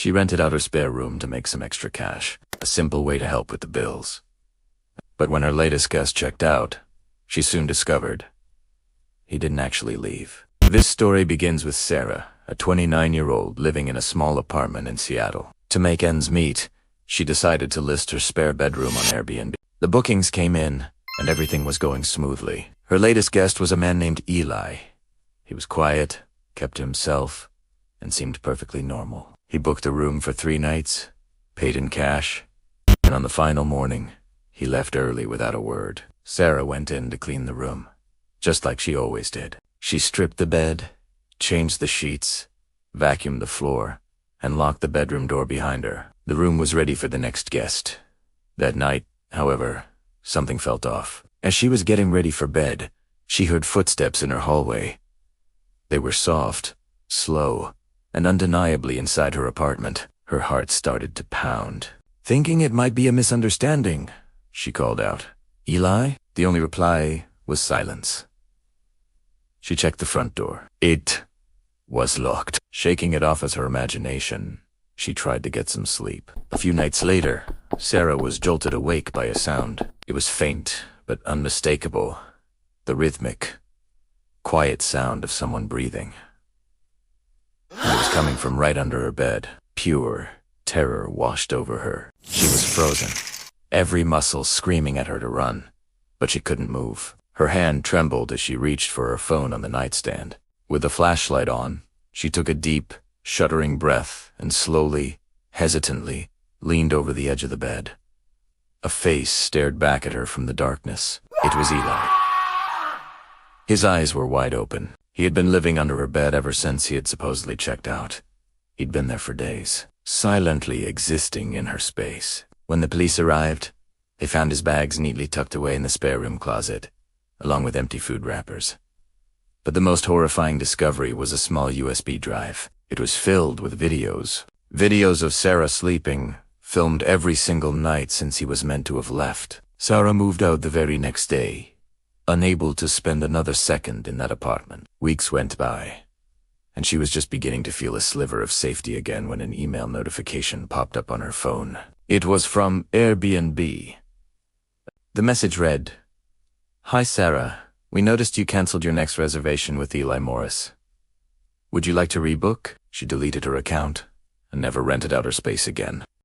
She rented out her spare room to make some extra cash, a simple way to help with the bills. But when her latest guest checked out, she soon discovered he didn't actually leave. This story begins with Sarah, a 29-year-old living in a small apartment in Seattle. To make ends meet, she decided to list her spare bedroom on Airbnb. The bookings came in, and everything was going smoothly. Her latest guest was a man named Eli. He was quiet, kept to himself, and seemed perfectly normal. He booked a room for 3 nights, paid in cash, and on the final morning, he left early without a word. Sarah went in to clean the room, just like she always did. She stripped the bed, changed the sheets, vacuumed the floor, and locked the bedroom door behind her. The room was ready for the next guest. That night, however, something felt off. As she was getting ready for bed, she heard footsteps in her hallway. They were soft, slow, and undeniably inside her apartment. Her heart started to pound. Thinking it might be a misunderstanding, she called out, "Eli?" The only reply was silence. She checked the front door. It was locked. Shaking it off as her imagination, she tried to get some sleep. A few nights later, Sarah was jolted awake by a sound. It was faint, but unmistakable. The rhythmic, quiet sound of someone breathing. It was coming from right under her bed. Pure terror washed over her. She was frozen, every muscle screaming at her to run, but she couldn't move. Her hand trembled as she reached for her phone on the nightstand. With the flashlight on, she took a deep, shuddering breath and slowly, hesitantly, leaned over the edge of the bed. A face stared back at her from the darkness. It was Eli. His eyes were wide open. He had been living under her bed ever since he had supposedly checked out. He'd been there for days, silently existing in her space. When the police arrived, they found his bags neatly tucked away in the spare room closet, along with empty food wrappers. But the most horrifying discovery was a small USB drive. It was filled with videos. Videos of Sarah sleeping, filmed every single night since he was meant to have left. Sarah moved out the very next day, unable to spend another second in that apartment. Weeks went by, and she was just beginning to feel a sliver of safety again when an email notification popped up on her phone. It was from Airbnb. The message read, "Hi Sarah, we noticed you canceled your next reservation with Eli Morris. Would you like to rebook?" She deleted her account and never rented out her space again.